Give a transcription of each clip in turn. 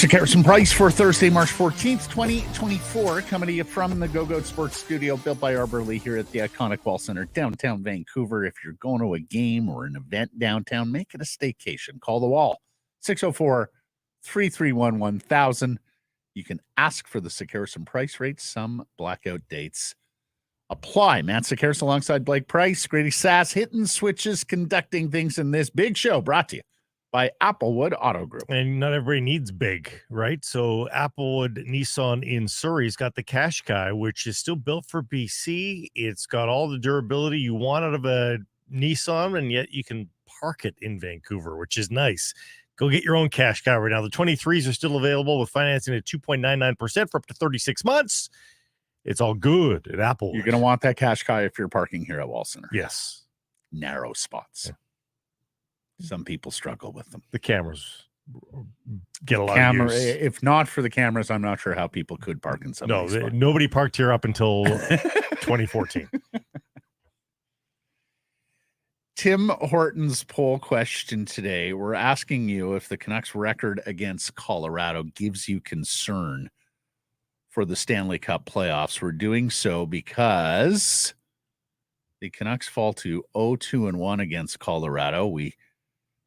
Sekeres Price for Thursday, March 14th, 2024, coming to you from the Go-Goat Sports Studio, built by Arbor Lee here at the iconic Wall Center, downtown Vancouver. If you're going to a game or an event downtown, make it a staycation. Call the Wall, 604-331-1000. You can ask for the Sekeres Price rates. Some blackout dates apply. Matt Sekeres alongside Blake Price, Grady Sass, hitting switches, conducting things in this big show, brought to you by Applewood Auto Group. And not everybody needs big, right? So Applewood Nissan in Surrey's got the Qashqai, which is still built for BC. It's got all the durability you want out of a Nissan, and yet you can park it in Vancouver, which is nice. Go get your own Qashqai right now. The 23s are still available with financing at 2.99% for up to 36 months. It's all good at Applewood. You're going to want that Qashqai if you're parking here at Wall Center. Yes. Narrow spots. Yeah. Some people struggle with them. The cameras get a lot of use. If not for the cameras, I'm not sure how people could park in some of these spots. Nobody parked here up until 2014. Tim Horton's poll question today. We're asking you if the Canucks record against Colorado gives you concern for the Stanley Cup playoffs. We're doing so because the Canucks fall to 0-2-1 against Colorado. We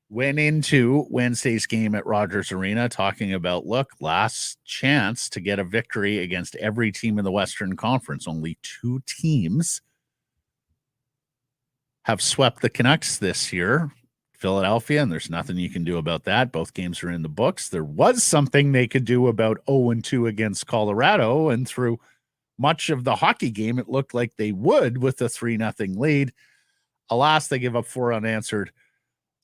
went into Wednesday's game at Rogers Arena talking about, look, last chance to get a victory against every team in the Western Conference. Only two teams have swept the Canucks this year, Philadelphia, and there's nothing you can do about that. Both games are in the books. There was something they could do about 0-2 against Colorado, and through much of the hockey game, it looked like they would with a 3-0 lead. Alas, they give up 4 unanswered,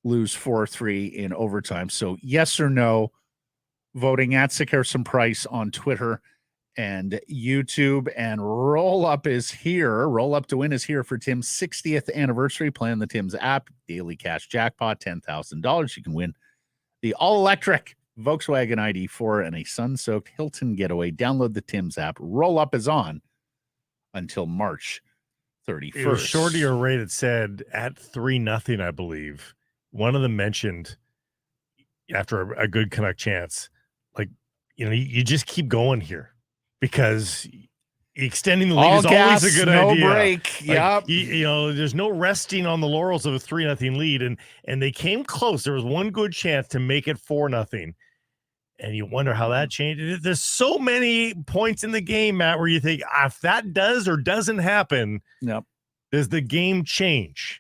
lose 4-3 in overtime. So yes or no, voting at Sekeres Price on Twitter and YouTube. And Roll Up is here. Roll Up to Win is here for Tim's 60th anniversary. Play on the Tim's app. Daily cash jackpot, $10,000. You can win the all-electric Volkswagen ID4 and a sun-soaked Hilton getaway. Download the Tim's app. Roll Up is on until March 31st. It was Shorty or Ray that said at 3-0, I believe. One of them mentioned after a good Canuck chance, like, you just keep going here because extending the lead all is gas, always a good no idea. Break. Like, yep. There's no resting on the laurels of a 3-0 lead, and they came close. There was one good chance to make it 4-0. And you wonder how that changed. There's so many points in the game, Matt, where you think, if that does or doesn't happen, yep, does the game change?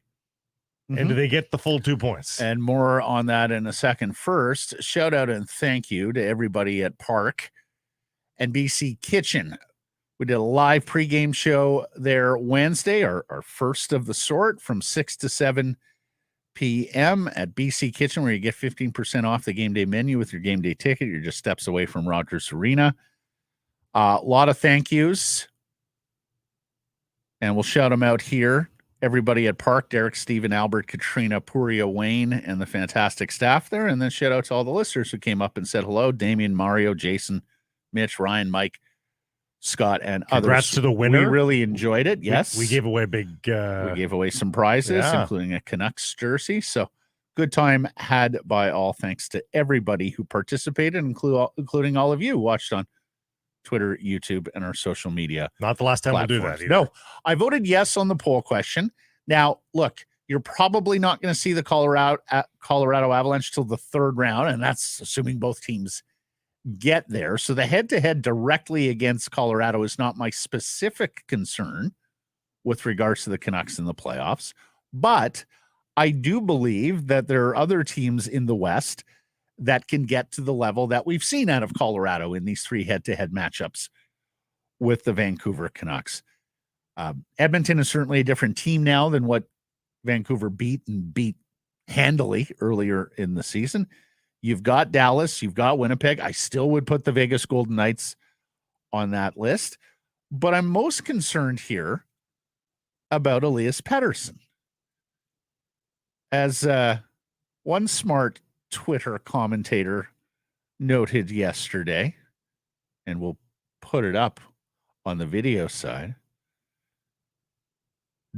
And do they get the full 2 points? And more on that in a second. First, shout out and thank you to everybody at Park and BC Kitchen. We did a live pregame show there Wednesday, our first of the sort, from 6 to 7 p.m. at BC Kitchen, where you get 15% off the game day menu with your game day ticket. You're just steps away from Rogers Arena. A lot of thank yous, and we'll shout them out here. Everybody at Park, Derek, Stephen, Albert, Katrina, Puria, Wayne, and the fantastic staff there. And then shout out to all the listeners who came up and said hello. Damien, Mario, Jason, Mitch, Ryan, Mike, Scott, and others. Congrats to the winner. We really enjoyed it. Yes. We gave away a big... we gave away some prizes, including a Canucks jersey. So good time had by all. Thanks to everybody who participated, including all of you who watched on Twitter, YouTube, and our social media. Not the last time platforms. We'll do that either. No, I voted yes on the poll question. Now, look, you're probably not going to see the Colorado Avalanche till the third round, and that's assuming both teams get there. So the head-to-head directly against Colorado is not my specific concern with regards to the Canucks in the playoffs. But I do believe that there are other teams in the West that can get to the level that we've seen out of Colorado in these 3 head-to-head matchups with the Vancouver Canucks. Edmonton is certainly a different team now than what Vancouver beat handily earlier in the season. You've got Dallas, you've got Winnipeg. I still would put the Vegas Golden Knights on that list, but I'm most concerned here about Elias Pettersson. As one smart Twitter commentator noted yesterday, and we'll put it up on the video side,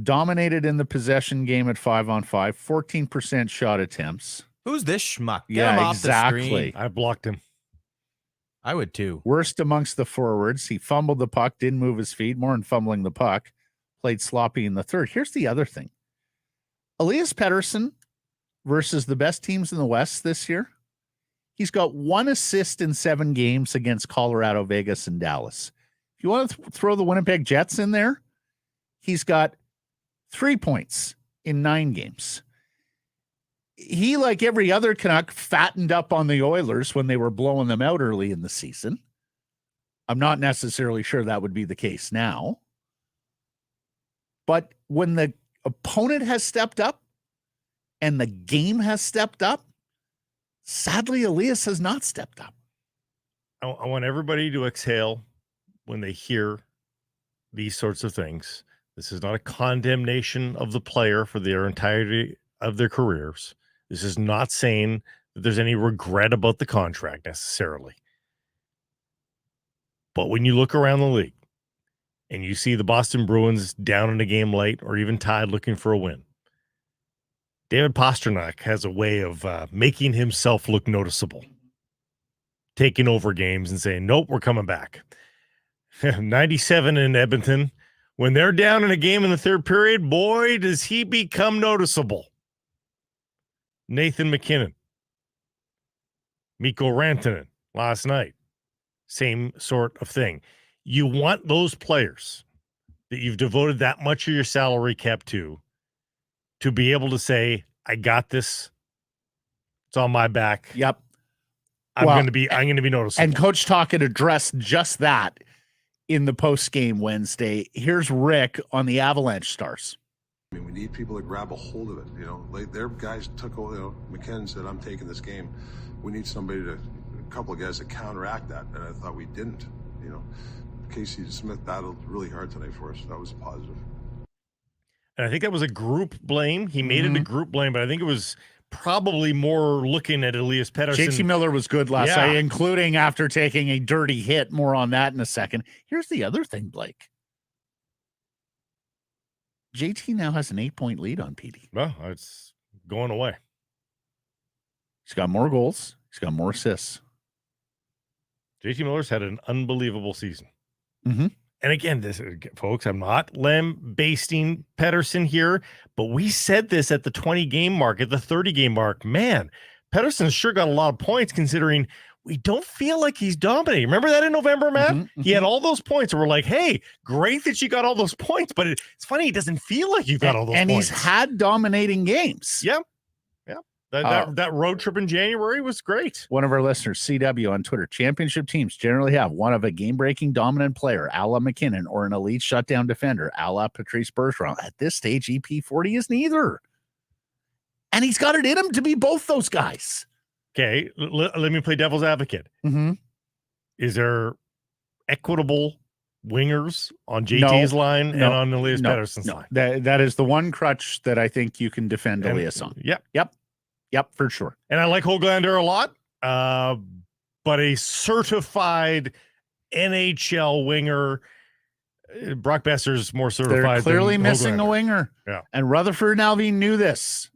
dominated in the possession game at 5-on-5, 14% shot attempts. Who's this schmuck? Get Yeah, him off exactly. the screen. I blocked him. I would too. Worst amongst the forwards. He fumbled the puck, didn't move his feet, more than fumbling the puck. Played sloppy in the third. Here's the other thing. Elias Pettersson versus the best teams in the West this year. He's got 1 assist in 7 games against Colorado, Vegas, and Dallas. If you want to throw the Winnipeg Jets in there, he's got 3 points in 9 games. He, like every other Canuck, fattened up on the Oilers when they were blowing them out early in the season. I'm not necessarily sure that would be the case now. But when the opponent has stepped up and the game has stepped up, sadly, Elias has not stepped up. I want everybody to exhale when they hear these sorts of things. This is not a condemnation of the player for their entirety of their careers. This is not saying that there's any regret about the contract necessarily. But when you look around the league and you see the Boston Bruins down in a game late or even tied looking for a win, David Pastrnak has a way of making himself look noticeable, taking over games and saying, nope, we're coming back. 97 in Edmonton. When they're down in a game in the third period, boy, does he become noticeable. Nathan McKinnon, Mikko Rantanen last night, same sort of thing. You want those players that you've devoted that much of your salary cap to be able to say, I got this. It's on my back. Yep. I'm going to be noticeable. And Coach Tocchet addressed just that in the post game Wednesday. Here's Rick on the Avalanche Stars. I mean, we need people to grab a hold of it. You know, like their guys took over. You know, McKinnon said, "I'm taking this game." We need a couple of guys to counteract that, and I thought we didn't. You know, Casey Smith battled really hard tonight for us. That was positive. And I think that was a group blame. He made it a group blame, but I think it was probably more looking at Elias Pettersson. JT Miller was good last night, including after taking a dirty hit. More on that in a second. Here's the other thing, Blake. JT now has an 8-point lead on PD. Well, it's going away. He's got more goals. He's got more assists. JT Miller's had an unbelievable season. Mm-hmm. And again, folks, I'm not lambasting Pettersson here, but we said this at the 20-game mark, at the 30-game mark. Man, Pettersson's sure got a lot of points considering we don't feel like he's dominating. Remember that in November, Matt? Mm-hmm. He had all those points, and we're like, hey, great that you got all those points, but it's funny, he doesn't feel like you got all those points. And he's had dominating games. Yeah. That road trip in January was great. One of our listeners, CW on Twitter, championship teams generally have one of a game-breaking dominant player, a la McKinnon, or an elite shutdown defender, a la Patrice Bergeron. At this stage, EP40 is neither. And he's got it in him to be both those guys. Okay, let me play devil's advocate. Mm-hmm. Is there equitable wingers on JT's line and on Elias Pettersson's line? That is the one crutch that I think you can defend Elias on. Yep, for sure. And I like Höglander a lot, but a certified NHL winger, Brock Besser's more certified. They're clearly missing Höglander. a winger. Yeah. And Rutherford and Alvin knew this.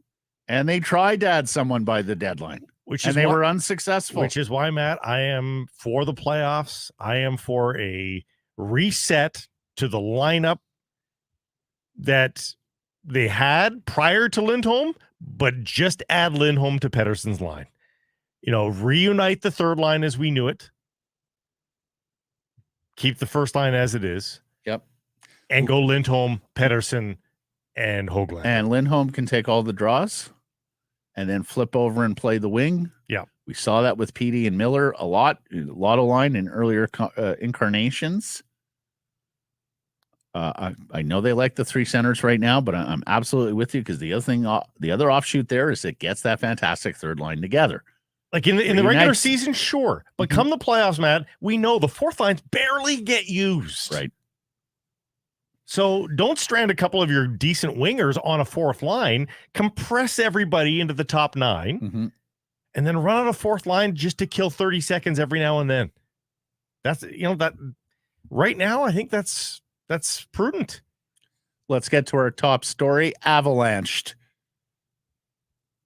And they tried to add someone by the deadline. They were unsuccessful. Which is why, Matt, I am for the playoffs. I am for a reset to the lineup that they had prior to Lindholm, but just add Lindholm to Pettersson's line. You know, reunite the third line as we knew it. Keep the first line as it is. Yep. And go Lindholm, Pettersson, and Höglander. And Lindholm can take all the draws and then flip over and play the wing. Yeah. We saw that with PD and Miller a lot of line in earlier incarnations. I know they like the 3 centers right now, but I'm absolutely with you because the other offshoot there is it gets that fantastic third line together. Like in the regular season, sure. But come the playoffs, Matt, we know the fourth lines barely get used. Right. So don't strand a couple of your decent wingers on a fourth line, compress everybody into the top 9, and then run on a fourth line just to kill 30 seconds every now and then. That's, that right now, I think that's prudent. Let's get to our top story. Avalanched.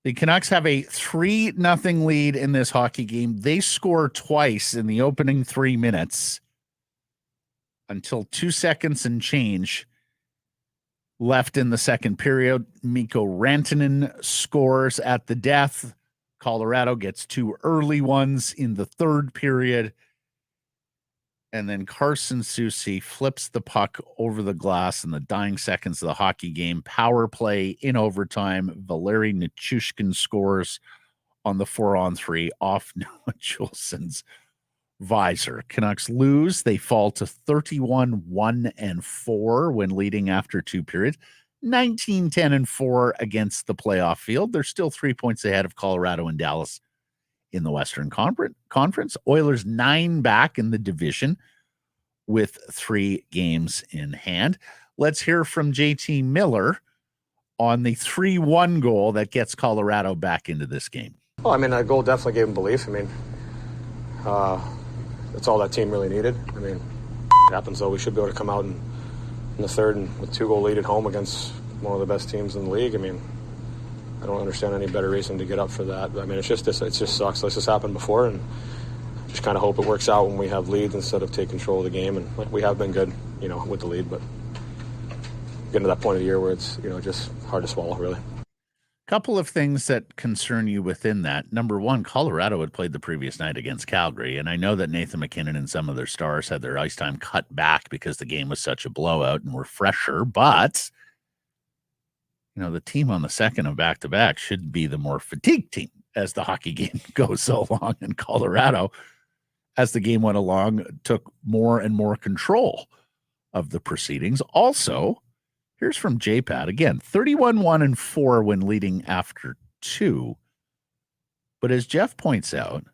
The Canucks have a 3-0 lead in this hockey game. They score twice in the opening 3 minutes until 2 seconds and change left in the second period. Mikko Rantanen scores at the death. Colorado gets 2 early ones in the third period. And then Carson Soucy flips the puck over the glass in the dying seconds of the hockey game. Power play in overtime. Valeri Nichushkin scores on the 4-on-3 off Noah Julesen's visor. Canucks lose. They fall to 31-1-4 when leading after 2 periods. 19-10-4 against the playoff field. They're still 3 points ahead of Colorado and Dallas in the Western Conference. Oilers 9 back in the division with 3 games in hand. Let's hear from JT Miller on the 3-1 goal that gets Colorado back into this game. Well, I mean, that goal definitely gave them belief. I mean, that's all that team really needed. I mean, it happens though. We should be able to come out in the third and with 2-goal lead at home against one of the best teams in the league. I mean, I don't understand any better reason to get up for that. I mean, it just sucks. This has happened before, and just kind of hope it works out when we have leads instead of take control of the game. And we have been good, with the lead, but getting to that point of the year where it's, just hard to swallow, really. Couple of things that concern you within that. Number one, Colorado had played the previous night against Calgary, and I know that Nathan McKinnon and some of their stars had their ice time cut back because the game was such a blowout and were fresher, but the team on the second of back-to-back should be the more fatigued team as the hockey game goes along. In Colorado, as the game went along, took more and more control of the proceedings. Also, here's from JPAT again, 31-1-4 when leading after 2. But as Jeff points out,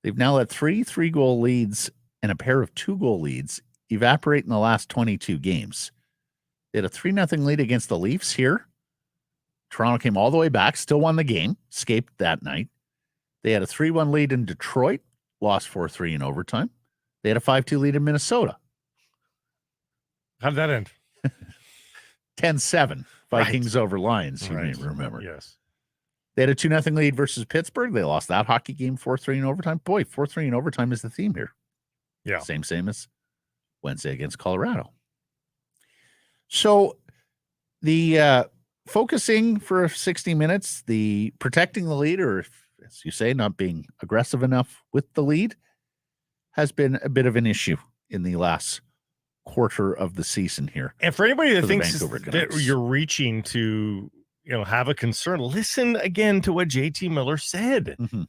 they've now let 3 3-goal leads and a pair of 2-goal leads evaporate in the last 22 games. They had a 3-0 lead against the Leafs here. Toronto came all the way back, still won the game, escaped that night. They had a 3-1 lead in Detroit, lost 4-3 in overtime. They had a 5-2 lead in Minnesota. How did that end? 10-7, Vikings over Lions, you may remember. Yes. They had a 2-0 lead versus Pittsburgh. They lost that hockey game 4-3 in overtime. Boy, 4-3 in overtime is the theme here. Yeah. Same as Wednesday against Colorado. So the focusing for 60 minutes, the protecting the lead, or as you say, not being aggressive enough with the lead, has been a bit of an issue in the last quarter of the season here. And for anybody that thinks that you're reaching to, have a concern, listen again to what JT Miller said. Mm-hmm.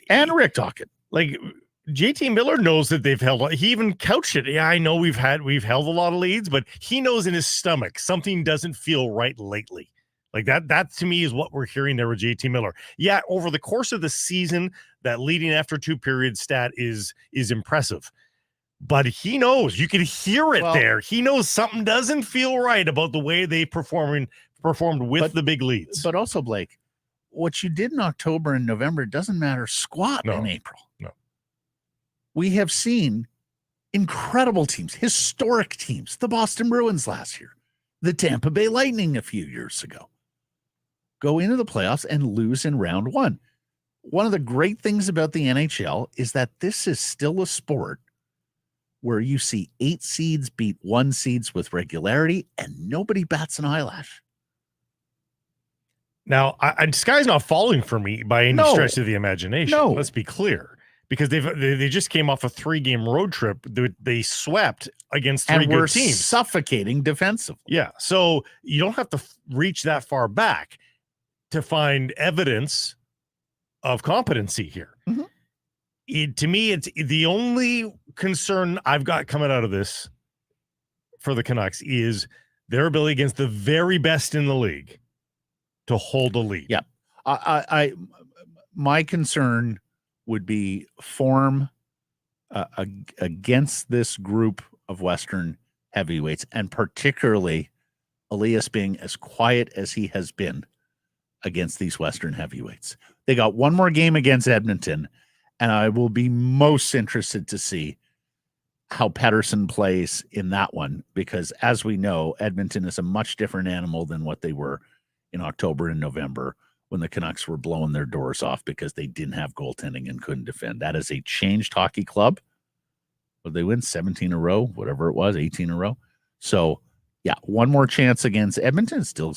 And Rick Tocchet. JT Miller knows that they've held. He even couched it. Yeah, I know we've held a lot of leads, but he knows in his stomach something doesn't feel right lately. That to me is what we're hearing there with JT Miller. Yeah, over the course of the season, that leading after 2 periods stat is impressive. But he knows, you can hear it there. He knows something doesn't feel right about the way they performed with the big leads. But also, Blake, what you did in October and November doesn't matter squat in April. No. We have seen incredible teams, historic teams, the Boston Bruins last year, the Tampa Bay Lightning a few years ago, go into the playoffs and lose in round 1. One of the great things about the NHL is that this is still a sport where you see 8 seeds beat 1 seeds with regularity and nobody bats an eyelash. Now, the sky's not falling for me by any stretch of the imagination. No. Let's be clear. Because they just came off a 3-game road trip. They swept against 3 good teams. Suffocating defensively. Yeah. So you don't have to reach that far back to find evidence of competency here. Mm-hmm. To me, it's the only concern I've got coming out of this for the Canucks is their ability against the very best in the league to hold a lead. Yeah. My concern would be form against this group of Western heavyweights, and particularly Elias being as quiet as he has been against these Western heavyweights. They got one more game against Edmonton, and I will be most interested to see how Pettersson plays in that one, because as we know, Edmonton is a much different animal than what they were in October and November when the Canucks were blowing their doors off because they didn't have goaltending and couldn't defend. That is a changed hockey club. But they win 17 in a row, whatever it was, 18 in a row. So, yeah, one more chance against Edmonton. Still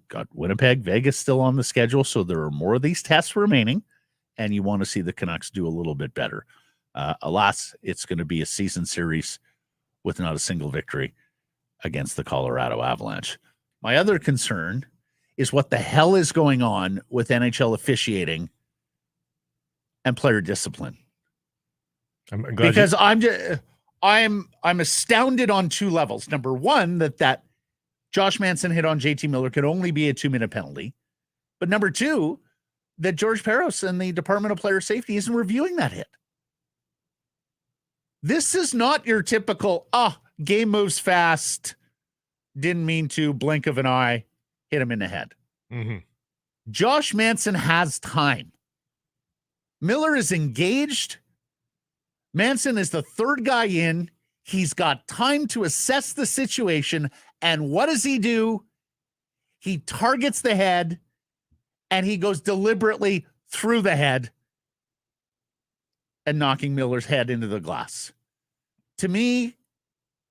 got Winnipeg, Vegas still on the schedule. So there are more of these tests remaining, and you want to see the Canucks do a little bit better. Alas, it's going to be a season series with not a single victory against the Colorado Avalanche. My other concern is what the hell is going on with NHL officiating and player discipline. Because I'm astounded on two levels. Number one, that Josh Manson hit on JT Miller could only be a 2-minute penalty. But number two, that George Peros and the Department of Player Safety isn't reviewing that hit. This is not your typical, game moves fast, didn't mean to, blink of an eye, hit him in the head. Mm-hmm. Josh Manson has time. Miller is engaged. Manson is the third guy in. He's got time to assess the situation. And what does he do? He targets the head, and he goes deliberately through the head and knocking Miller's head into the glass. To me,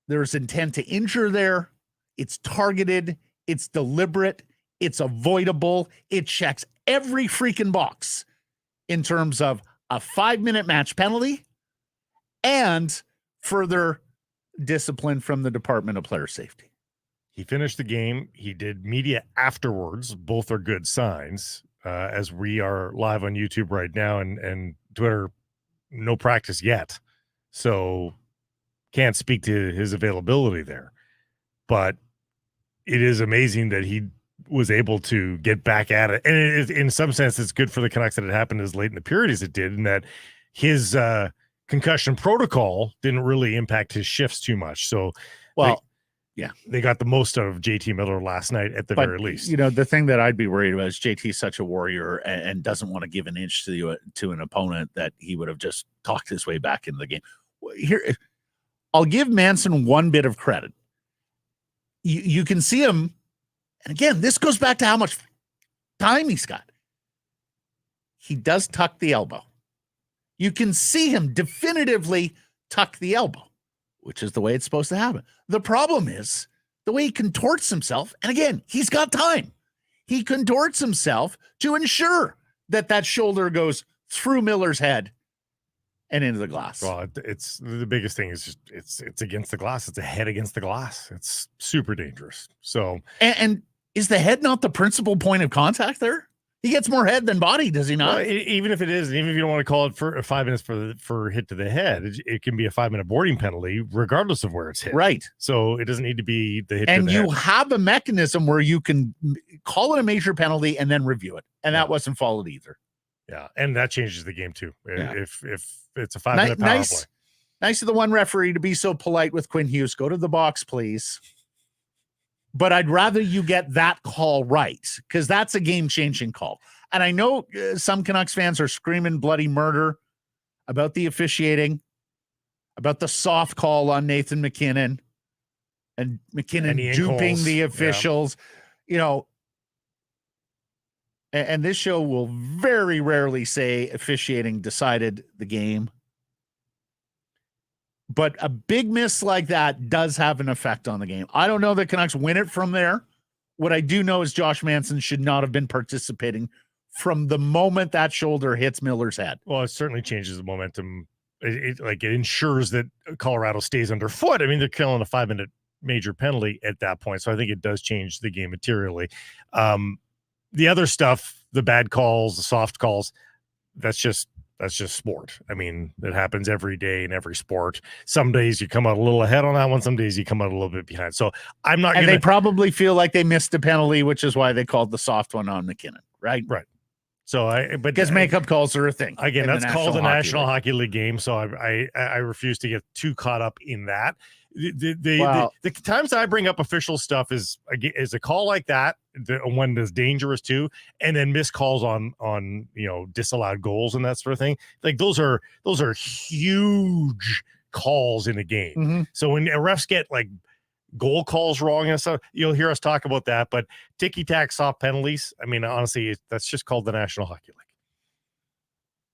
there's intent to injure there. It's targeted. It's deliberate. It's avoidable. It checks every freaking box in terms of a 5-minute match penalty and further discipline from the Department of Player Safety. He finished the game. He did media afterwards. Both are good signs. As we are live on YouTube right now and Twitter, no practice yet. So can't speak to his availability there. But it is amazing that he was able to get back at it. And it is, in some sense, it's good for the Canucks that it happened as late in the period as it did, and that his concussion protocol didn't really impact his shifts too much. So, they got the most out of JT Miller last night at the very least. You know, the thing that I'd be worried about is JT's such a warrior and doesn't want to give an inch to an opponent that he would have just talked his way back into the game. Here, I'll give Manson one bit of credit. You can see him, and again, this goes back to how much time he's got. He does tuck the elbow. You can see him definitively tuck the elbow, which is the way it's supposed to happen. The problem is the way he contorts himself, and again, he's got time. He contorts himself to ensure that shoulder goes through Miller's head and into the glass. Well, it's the biggest thing is just it's against the glass. It's a head against the glass. It's super dangerous. So, and is the head not the principal point of contact there? He gets more head than body, does he not? Well, even if it is, even if you don't want to call it for 5 minutes for hit to the head, it can be a 5-minute boarding penalty regardless of where it's hit. Right. So it doesn't need to be the hit. And to the you head. have a mechanism where you can call it a major penalty and then review it, and that wasn't followed either. Yeah, and that changes the game too. Yeah. If it's a 5-minute power play. Nice of the one referee to be so polite with Quinn Hughes. Go to the box, please. But I'd rather you get that call right, because that's a game-changing call. And I know some Canucks fans are screaming bloody murder about the officiating, about the soft call on Nathan MacKinnon, and McKinnon duping the officials. Yeah. You know, and this show will very rarely say officiating decided the game. But a big miss like that does have an effect on the game. I don't know that Canucks win it from there. What I do know is Josh Manson should not have been participating from the moment that shoulder hits Miller's head. Well, it certainly changes the momentum. It ensures that Colorado stays underfoot. I mean, they're killing a 5-minute major penalty at that point. So I think it does change the game materially. The other stuff, the bad calls, the soft calls, that's just sport. I mean, it happens every day in every sport. Some days you come out a little ahead on that one. Some days you come out a little bit behind. So I'm not. And they probably feel like they missed a penalty, which is why they called the soft one on MacKinnon, right? Right. So because makeup calls are a thing. Again, that's called the National Hockey League game. So I refuse to get too caught up in that. The times I bring up official stuff is a call like that, one that's dangerous too, and then missed calls on disallowed goals and that sort of thing. Like those are huge calls in a game. Mm-hmm. So when refs get like goal calls wrong and stuff. You'll hear us talk about that, but ticky-tack soft penalties, I mean, honestly, that's just called the National Hockey League.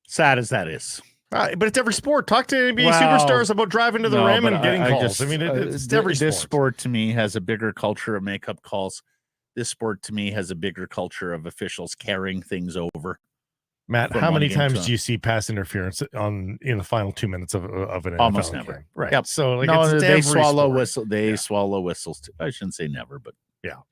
Sad as that is. But it's every sport. Talk to NBA Well, superstars about driving to the rim and getting calls. Just, I mean, it's every sport. This sport to me has a bigger culture of makeup calls. This sport to me has a bigger culture of officials carrying things over. Matt, how many times do you see pass interference in the final 2 minutes of an almost NFL never? game? Right. Yep. So like, no, it's they every swallow sport. whistle. They swallow whistles too. I shouldn't say never, but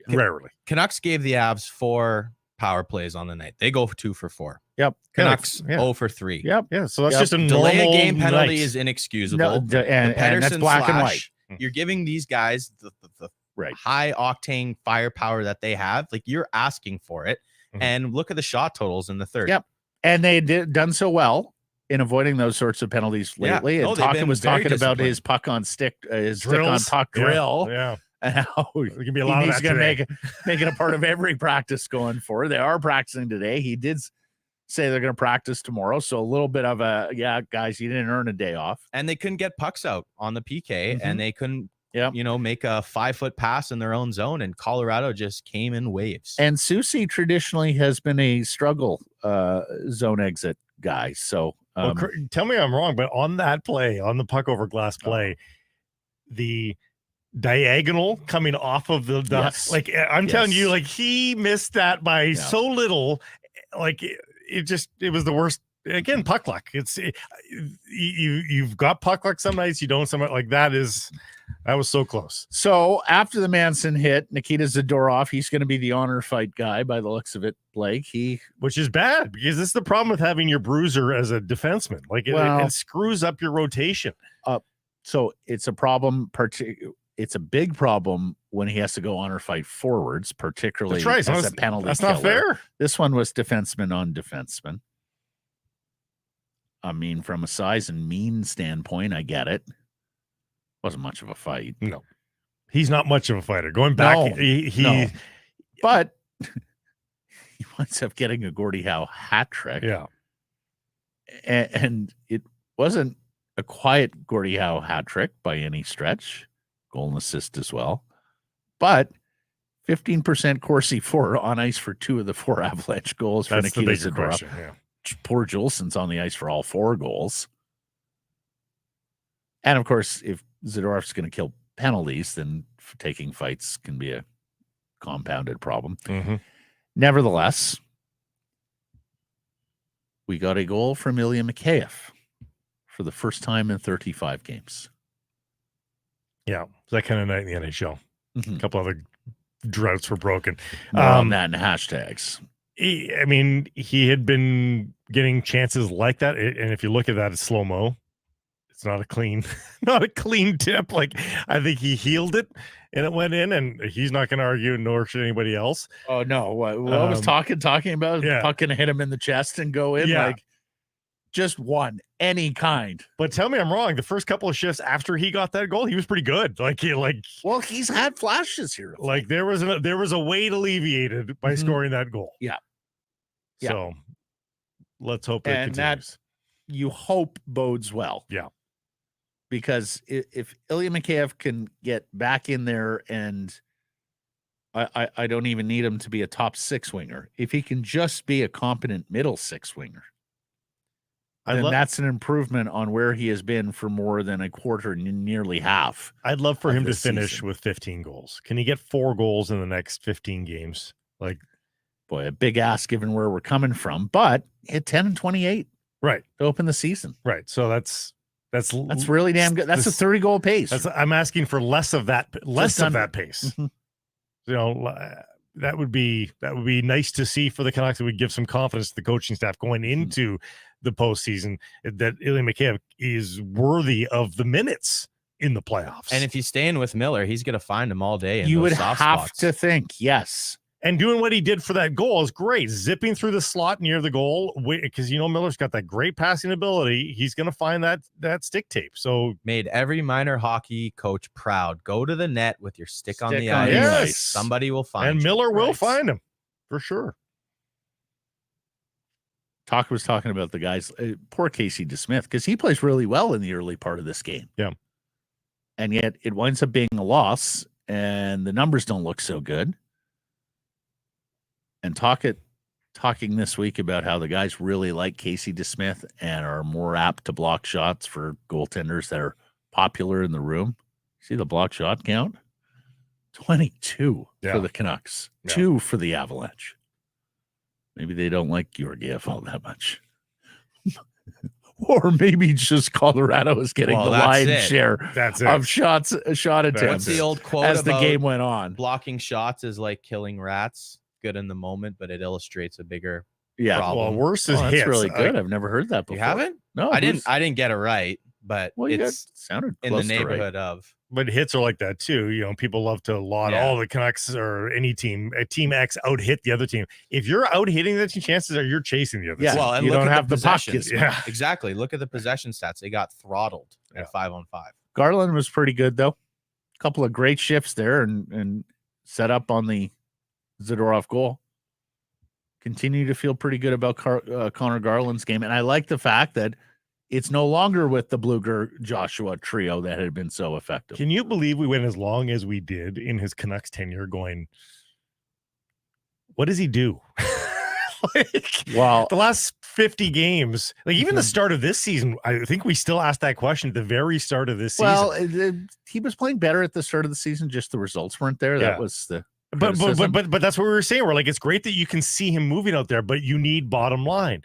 Rarely. Canucks gave the Avs 4 power plays on the night. They go 2 for 4. Yep. Canucks 0 for 3. Yep. Yeah. So that's just a Delay normal a game penalty night. is inexcusable. No, and that's Pettersson black and slash, white. You're giving these guys the Right. high octane firepower that they have. Like, you're asking for it. Mhm. And look at the shot totals in the third. Yep. And they done so well in avoiding those sorts of penalties lately. Yeah. And They've been was very talking about his disciplined. puck on stick, his Drills. stick on puck drill. Yeah. And how There can be a lot of that going to today. make it a part of every practice going forward. They are practicing today. He did say they're going to practice tomorrow. So a little bit of guys, you didn't earn a day off. And they couldn't get pucks out on the PK, Mhm. and they couldn't, Yep. make a 5-foot pass in their own zone. And Colorado just came in waves. And Susie traditionally has been a struggle zone exit guy. So Tell me I'm wrong, but on that play, on the puck over glass play, the diagonal coming off of the Yes. like, I'm telling you, Yes. like, he missed that by so little. Like, it was the worst. Again, puck luck. You've got puck luck some nights, you don't some, like, that was so close. So after the Manson hit, Nikita Zadorov, he's going to be the honor fight guy by the looks of it, Blake. Which is bad, because this is the problem with having your bruiser as a defenseman. Like, it screws up your rotation. So it's a problem. It's a big problem when he has to go honor fight forwards, particularly That's right. as a penalty. That's not killer. fair. This one was defenseman on defenseman. I mean, from a size and mean standpoint, I get it. Wasn't much of a fight. No, he's not much of a fighter. Going back, No. But he winds up getting a Gordie Howe hat trick. Yeah. And it wasn't a quiet Gordie Howe hat trick by any stretch. Goal and assist as well. But 15% Corsi for on ice for 2 of the 4 Avalanche goals for That's the Nikita bigger Zadorov. question. Yeah. Poor Juleson's on the ice for all 4 goals. And of course, if Zadorov's going to kill penalties, then taking fights can be a compounded problem. Mm-hmm. Nevertheless, we got a goal from Ilya Mikheyev for the first time in 35 games. Yeah, that kind of night in the NHL. Mm-hmm. A couple other droughts were broken. More on that in hashtags. He had been getting chances like that, and if you look at that as slow-mo, it's not a clean tip. Like, I think he healed it and it went in, and he's not going to argue, nor should anybody else. Oh no! What I was talking about? Yeah. Puck gonna hit him in the chest and go in. Yeah. Like, just one, any kind. But tell me I'm wrong. The first couple of shifts after he got that goal, he was pretty good. Well, he's had flashes here. Like, there was a weight alleviated by scoring that goal. Yeah. So let's hope it And continues. that you hope bodes well. Yeah. Because if Ilya Mikheyev can get back in there, and I don't even need him to be a top 6 winger. If he can just be a competent middle 6 winger, then that's an improvement on where he has been for more than a quarter, nearly half. I'd love for him to this finish season. with 15 goals. Can he get 4 goals in the next 15 games? Like, Boy, a big ask given where we're coming from, but hit 10 and 28 right. to open the seson. Right. So that's really damn good. That's a 30-goal pace. I'm asking for less of that pace. Mhm. You know, that would be nice to see for the Canucks. It would give some confidence to the coaching staff going into the postseason that Ilya Mikheyev is worthy of the minutes in the playoffs. And if he's staying with Miller, he's going to find him all day. You would soft have spots. to think, yes. And doing what he did for that goal is great. Zipping through the slot near the goal, because Miller's got that great passing ability. He's going to find that stick tape. So Made every minor hockey coach proud. Go to the net with your stick on the ice. Yes. Somebody will find and you. Miller will Right. find him for sure. Talk was talking about the guys, poor Casey DeSmith, because he plays really well in the early part of this game. Yeah. And yet it winds up being a loss and the numbers don't look so good. And talking this week about how the guys really like Casey DeSmith and are more apt to block shots for goaltenders that are popular in the room. See the block shot count? 22 for the Canucks, 2 for the Avalanche. Maybe they don't like Georgiev all that much. Or maybe just Colorado is getting the lion's share of shots, shot attempts. What's the old quote as the about game went on? Blocking shots is like killing rats. Good in the moment, but it illustrates a bigger Well, problem. worse is That's hits. really good. I've never heard that before. You haven't? No, I didn't get it right, but it sounded in the close to right. neighborhood of. But hits are like that too. You know, people love to laud all the Canucks or any team. Team X out hit the other team. If you're out hitting the team, chances are you're chasing the other team. Well, and you look don't at have the the puck. possessions. Yeah, exactly. Look at the possession stats. They got throttled at 5-on-5. Garland was pretty good though. A couple of great shifts there and set up on the Zadorov goal. Continue to feel pretty good about Connor Garland's game, and I like the fact that it's no longer with the Bluger Joshua trio that had been so effective. Can you believe we went as long as we did in his Canucks tenure going, what does he do? Well, the last 50 games, like even the start of this season, I think we still asked that question at the very start of this season. Well, he was playing better at the start of the season. Just the results weren't there. That was the but that's what we were saying. We're like, it's great that you can see him moving out there, but you need bottom line.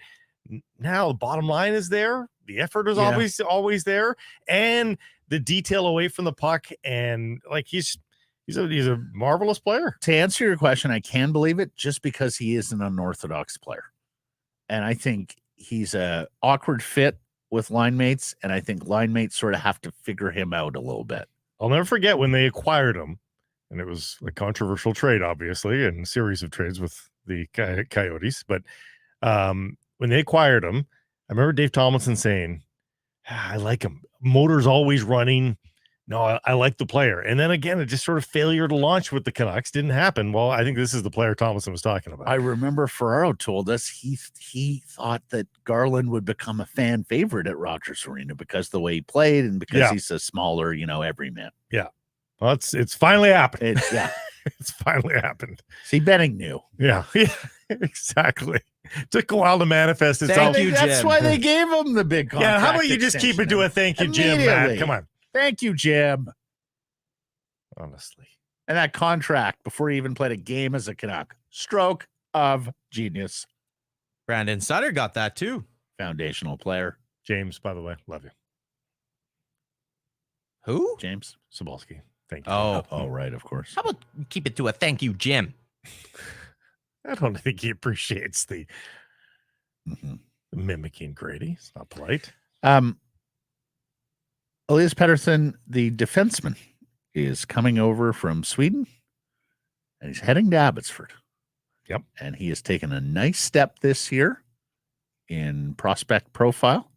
Now the bottom line is there. The effort is always there, and the detail away from the puck, and like he's a marvelous player. To answer your question, I can believe it just because he is an unorthodox player, and I think he's a awkward fit with line mates, and I think line mates sort of have to figure him out a little bit. I'll never forget when they acquired him, and it was a controversial trade, obviously, and a series of trades with the Coyotes, but when they acquired him, I remember Dave Tomlinson saying, I like him. Motor's always running. No, I like the player. And then again, it just sort of failure to launch with the Canucks didn't happen. Well, I think this is the player Tomlinson was talking about. I remember Ferraro told us he thought that Garland would become a fan favorite at Rogers Arena because the way he played and because he's a smaller, everyman. Yeah. Well, it's finally happened. It's finally happened. See, Benning knew. Yeah, exactly. Took a while to manifest itself. Thank you, Jim. That's why they gave him the big contract. Yeah, how about you just keep it to a thank you, Jim, man? Come on. Thank you, Jim. Honestly. And that contract before he even played a game as a Canuck. Stroke of genius. Brandon Sutter got that too. Foundational player. James, by the way, love you. Who? James Sobalski. Thank you. Oh, right, of course. How about keep it to a thank you, Jim? I don't think he appreciates the mimicking Grady. It's not polite. Elias Pettersson, the defenseman, is coming over from Sweden, and he's heading to Abbotsford. Yep. And he has taken a nice step this year in prospect profile.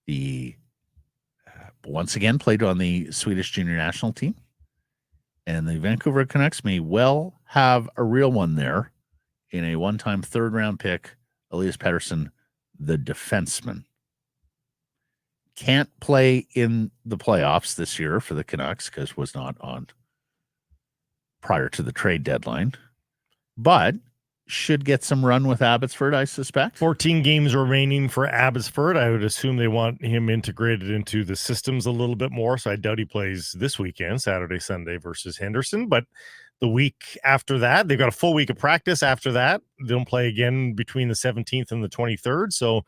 He once again played on the Swedish junior national team. And the Vancouver Canucks may well have a real one there in a one-time third-round pick, Elias Pettersson, the defenseman. Can't play in the playoffs this year for the Canucks because was not on prior to the trade deadline, but should get some run with Abbotsford, I suspect. 14 games remaining for Abbotsford. I would assume they want him integrated into the systems a little bit more, so I doubt he plays this weekend, Saturday, Sunday versus Henderson, but the week after that, they've got a full week of practice after that. They don't play again between the 17th and the 23rd, so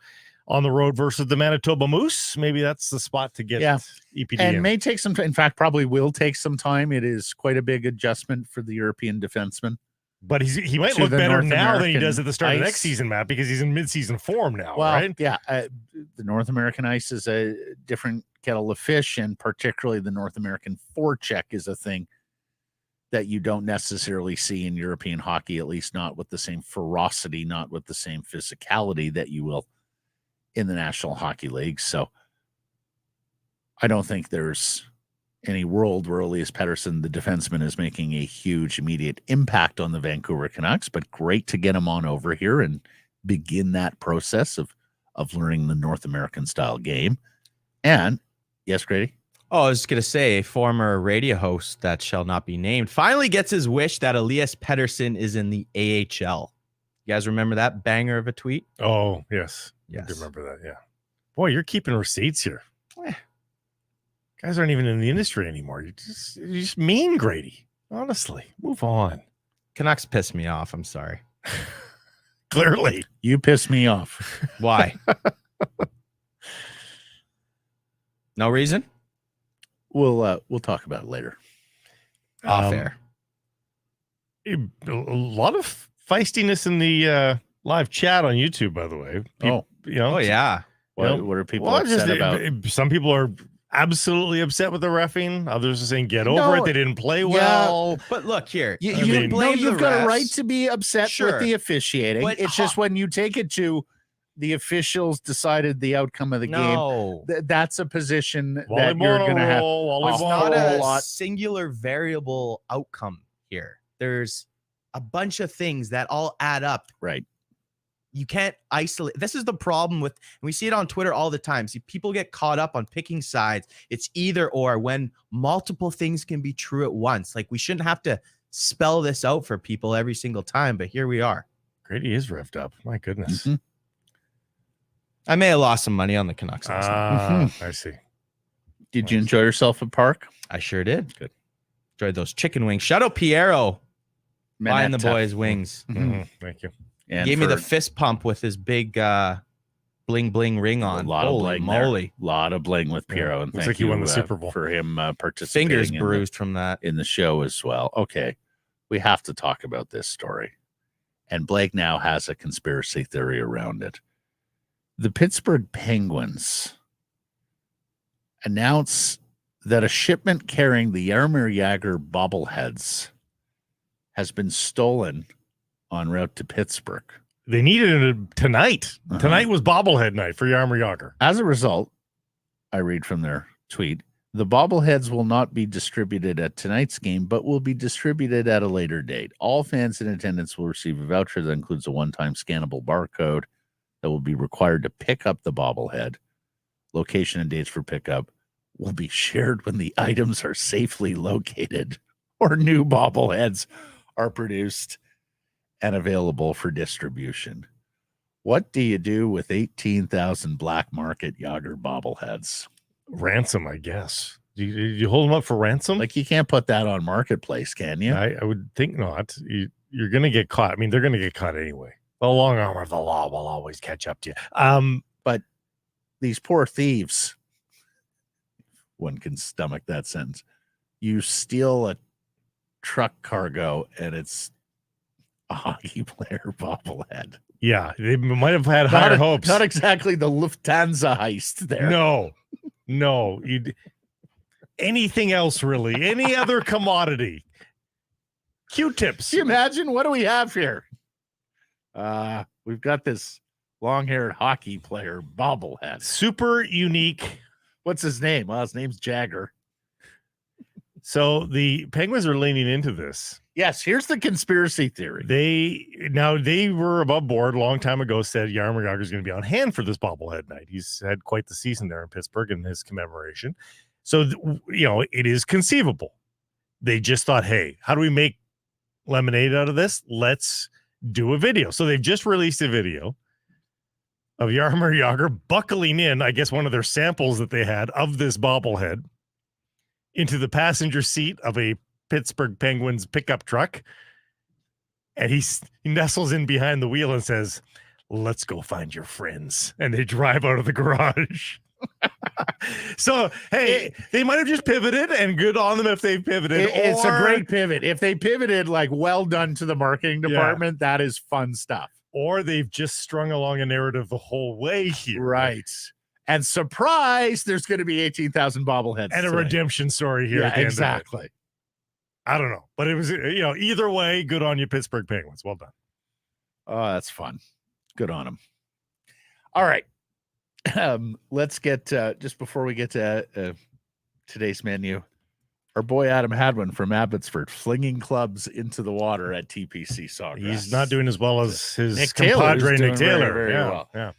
on the road versus the Manitoba Moose, maybe that's the spot to get EPD and in. may take some in fact probably will take some time. It is quite a big adjustment for the European defenseman. But he might look better now than he does at the start of next season, Matt, because he's in mid-season form now, right? Yeah, the North American ice is a different kettle of fish, and particularly the North American forecheck is a thing that you don't necessarily see in European hockey, at least not with the same ferocity, not with the same physicality that you will in the National Hockey League. So I don't think there's any world where Elias Pettersson, the defenseman, is making a huge immediate impact on the Vancouver Canucks, but great to get him on over here and begin that process of learning the North American style game. And yes, Grady? Oh, I was going to say, a former radio host that shall not be named finally gets his wish that Elias Pettersson is in the AHL. You guys remember that banger of a tweet? Oh, yes. Yes. I do remember that, yeah. Boy, you're keeping receipts here. Eh. Guys aren't even in the industry anymore. You're just mean, Grady. Honestly, move on. Canucks piss me off. I'm sorry. Clearly. You piss me off. Why? No reason? We'll talk about it later. Off air. A lot of feistiness in the live chat on YouTube, by the way. Oh, Yeah. What are people upset about? Some people are absolutely upset with the reffing. Others are saying, get over it. They didn't play well. But look here. You've got a right to be upset with the officiating. But it's just when you take it to the officials decided the outcome of the game. That's a position that you're going to have. It's not a singular variable outcome here. There's a bunch of things that all add up. Right. You can't isolate. This is the problem with, and we see it on Twitter all the time. See, people get caught up on picking sides. It's either or when multiple things can be true at once. Like, we shouldn't have to spell this out for people every single time, but here we are. Grady is revved up. My goodness. Mm-hmm. I may have lost some money on the Canucks. I see. Did you enjoy yourself at Park? I sure did. Good. Enjoyed those chicken wings. Shout out Piero buying the boys wings. Mm-hmm. Thank you. And gave me the fist pump with his big bling bling ring on. A lot of bling moly. A lot of bling with Piero. And looks thank like he you won the Super Bowl for him participating. Fingers bruised from that in the show as well. Okay, we have to talk about this story. And Blake now has a conspiracy theory around it. The Pittsburgh Penguins announce that a shipment carrying the Jaromir Jagr bobbleheads has been stolen en route to Pittsburgh. They needed it tonight. Uh-huh. Tonight was bobblehead night for Jaromir Jagr. As a result, I read from their tweet, the bobbleheads will not be distributed at tonight's game, but will be distributed at a later date. All fans in attendance will receive a voucher that includes a one-time scannable barcode that will be required to pick up the bobblehead. Location and dates for pickup will be shared when the items are safely located or new bobbleheads are produced and available for distribution. What do you do with 18,000 black market Jagr bobbleheads? Ransom, I guess. Do you hold them up for ransom? Like, you can't put that on Marketplace, can you? I would think not. You're going to get caught. I mean, they're going to get caught anyway. The long arm of the law will always catch up to you. But these poor thieves, one can stomach that sentence. You steal a truck cargo and it's a hockey player bobblehead. Yeah, they might have had higher hopes. Not exactly the Lufthansa heist there. No. Anything else, really? Any other commodity? Q-tips. Can you imagine? What do we have here? We've got this long-haired hockey player bobblehead. Super unique. What's his name? Well, his name's Jagger. So the Penguins are leaning into this. Yes, here's the conspiracy theory. They were above board a long time ago, said Jaromir Jagr is going to be on hand for this bobblehead night. He's had quite the season there in Pittsburgh in his commemoration. So, it is conceivable. They just thought, hey, how do we make lemonade out of this? Let's do a video. So they've just released a video of Jaromir Jagr buckling in, I guess, one of their samples that they had of this bobblehead into the passenger seat of a Pittsburgh Penguins pickup truck. And he nestles in behind the wheel and says, let's go find your friends. And they drive out of the garage. So, hey, they might have just pivoted, and good on them if they pivoted. It's a great pivot. If they pivoted, like, well done to the marketing department, that is fun stuff. Or they've just strung along a narrative the whole way here. Right. And surprise, there's going to be 18,000 bobbleheads. And a redemption story here at the end of it. I don't know. But it was, either way, good on you, Pittsburgh Penguins. Well done. Oh, that's fun. Good on them. All right. Let's get, just before we get to today's menu, our boy Adam Hadwin from Abbotsford flinging clubs into the water at TPC Sawgrass. He's not doing as well as his Nick compadre, Nick Taylor. Very well. Yeah.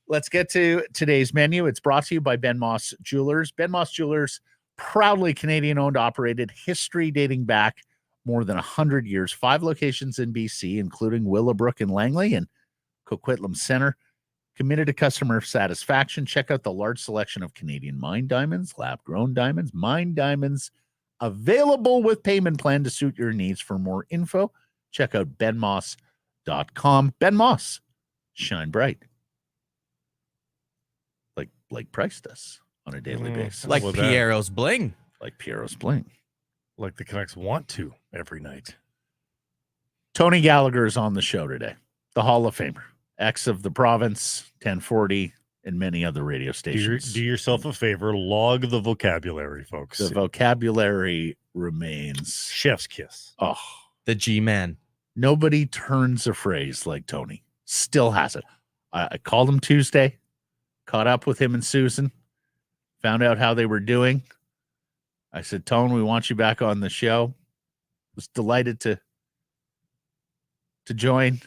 Let's get to today's menu. It's brought to you by Ben Moss Jewelers. Ben Moss Jewelers, proudly Canadian-owned, operated, history dating back more than 100 years. 5 locations in BC, including Willowbrook and Langley and Coquitlam Center. Committed to customer satisfaction. Check out the large selection of Canadian mined diamonds, lab-grown diamonds, mined diamonds, available with payment plan to suit your needs. For more info, check out benmoss.com. Ben Moss, shine bright. Like Blake Price does on a daily basis. Like Piero's bling. Like Piero's bling. Like the Canucks want to every night. Tony Gallagher is on the show today. The Hall of Famer. Ex of the province, 1040, and many other radio stations. Do yourself a favor. Log the vocabulary, folks. The vocabulary remains chef's kiss. Oh, the G-man. Nobody turns a phrase like Tony. Still has it. I called him Tuesday, caught up with him and Susan, found out how they were doing. I said, Tone, we want you back on the show. Was delighted to join.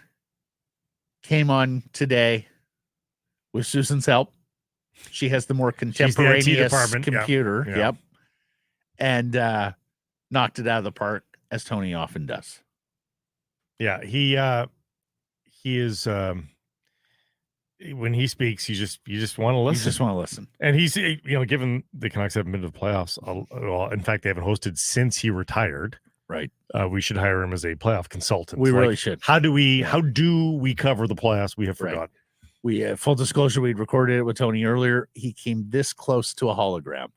Came on today with Susan's help. She has the more contemporaneous computer. Yep. And knocked it out of the park, as Tony often does. Yeah, he is when he speaks, you just want to listen. You just want to listen. And he's, given the Canucks haven't been to the playoffs, well, in fact, they haven't hosted since he retired. Right. We should hire him as a playoff consultant. We really should. How do we cover the playoffs? We have forgotten. We full disclosure, we'd recorded it with Tony earlier. He came this close to a hologram.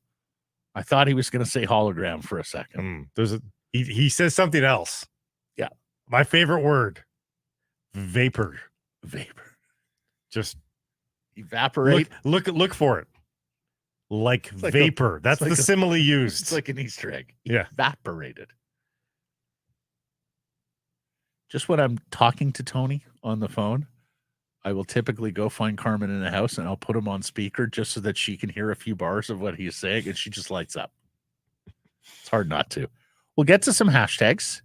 I thought he was going to say hologram for a second. He says something else. Yeah. My favorite word. Vapor. Just evaporate. Look for it. Like vapor. That's the simile used. It's like an Easter egg. Yeah. Evaporated. Just when I'm talking to Tony on the phone, I will typically go find Carmen in the house and I'll put him on speaker just so that she can hear a few bars of what he's saying, and she just lights up. It's hard not to. We'll get to some hashtags.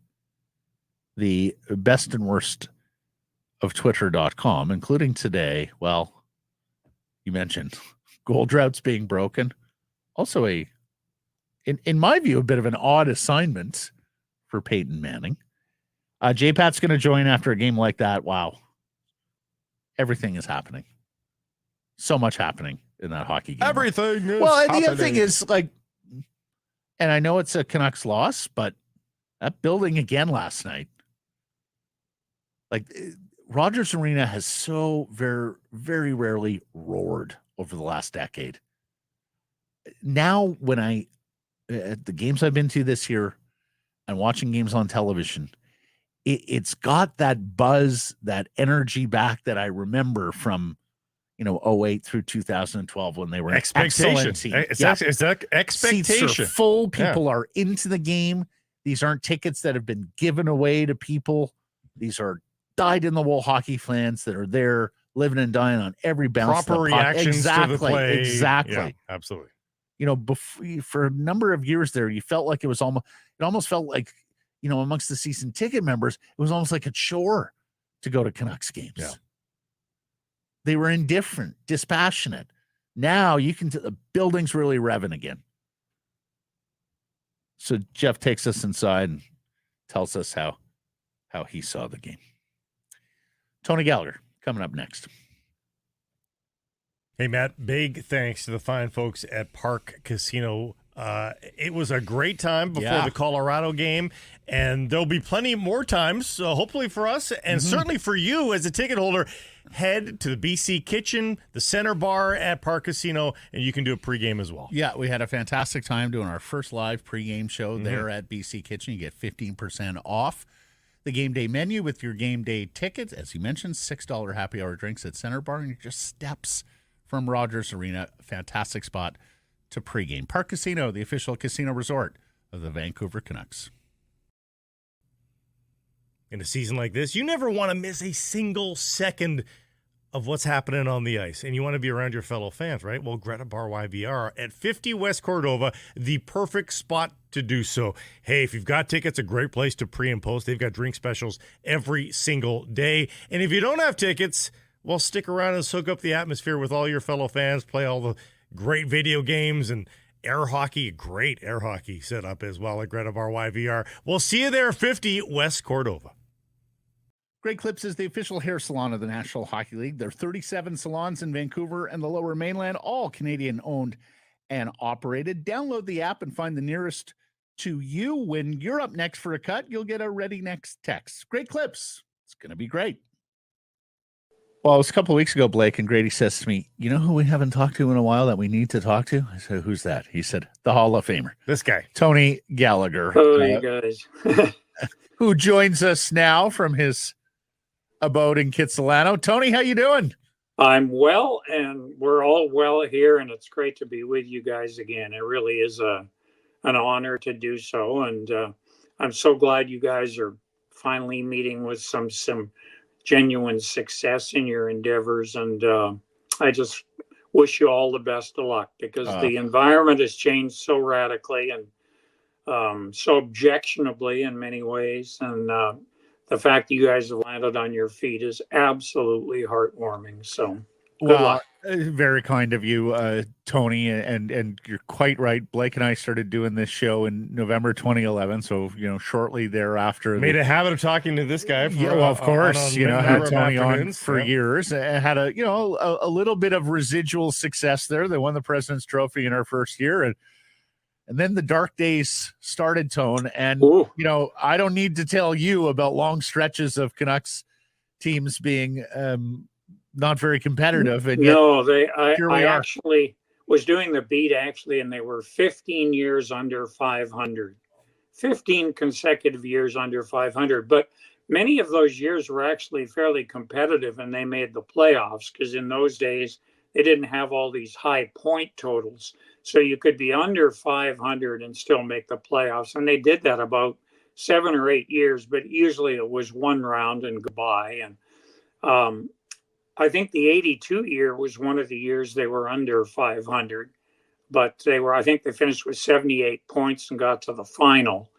The best and worst of Twitter.com, including today. Well, you mentioned goal droughts being broken. Also in my view, a bit of an odd assignment for Peyton Manning. J-Pat's going to join after a game like that. Wow. Everything is happening. So much happening in that hockey game. Everything is happening. The other thing is, and I know it's a Canucks loss, but that building again last night, Rogers Arena has so very, very rarely roared over the last decade. Now, when at the games I've been to this year and watching games on television, it's got that buzz, that energy back that I remember from, 08 through 2012 when they were an excellent team. It's expectation. Seats are full. People are into the game. These aren't tickets that have been given away to people. These are dyed-in-the-wool hockey fans that are there living and dying on every bounce. Proper reactions to the play. Exactly. Yeah, absolutely. For a number of years there, you felt like it almost felt like, amongst the season ticket members, it was almost like a chore to go to Canucks games. Yeah. They were indifferent, dispassionate. Now the building's really revving again. So Jeff takes us inside and tells us how he saw the game. Tony Gallagher coming up next. Hey, Matt, big thanks to the fine folks at Park Casino. It was a great time before the Colorado game, and there'll be plenty more times, hopefully for us, and certainly for you as a ticket holder. Head to the BC Kitchen, the center bar at Park Casino, and you can do a pregame as well. Yeah, we had a fantastic time doing our first live pregame show there at BC Kitchen. You get 15% off the game day menu with your game day tickets. As you mentioned, $6 happy hour drinks at center bar, and you're just steps from Rogers Arena. Fantastic spot to pregame. Park Casino, the official casino resort of the Vancouver Canucks. In a season like this, you never want to miss a single second of what's happening on the ice, and you want to be around your fellow fans, right? Well, Greta Bar YVR at 50 West Cordova, the perfect spot to do so. Hey, if you've got tickets, a great place to pre and post. They've got drink specials every single day. And if you don't have tickets, well, stick around and soak up the atmosphere with all your fellow fans, play all the great video games and Air hockey, great air hockey setup as well at Grenoble YVR. We'll see you there, 50 West Cordova. Great Clips is the official hair salon of the National Hockey League. There are 37 salons in Vancouver and the Lower Mainland, all Canadian owned and operated. Download the app and find the nearest to you. When you're up next for a cut, you'll get a ready next text. Great Clips. It's going to be great. Well, it was a couple of weeks ago, Blake, and Grady says to me, you know who we haven't talked to in a while that we need to talk to? I said, who's that? He said, the Hall of Famer. This guy. Tony Gallagher. Oh, you guys. Who joins us now from his abode in Kitsilano. Tony, how you doing? I'm well, and we're all well here, and it's great to be with you guys again. It really is an honor to do so, and I'm so glad you guys are finally meeting with some genuine success in your endeavors, and I just wish you all the best of luck, because the environment has changed so radically and so objectionably in many ways, and the fact that you guys have landed on your feet is absolutely heartwarming. So, good luck. Very kind of you, Tony, and you're quite right. Blake and I started doing this show in November 2011, so shortly thereafter. Made a habit of talking to this guy. Of course, had Tony on for years. Had a little bit of residual success there. They won the President's Trophy in our first year, and then the dark days started, Tone. And, I don't need to tell you about long stretches of Canucks teams being not very competitive. And no, I actually was doing the beat, and they were 15 years under 500. 15 consecutive years under 500. But many of those years were actually fairly competitive, and they made the playoffs, because in those days, they didn't have all these high point totals. So you could be under 500 and still make the playoffs. And they did that about 7 or 8 years, but usually it was one round and goodbye. And I think the 82 year was one of the years they were under 500, but I think they finished with 78 points and got to the final.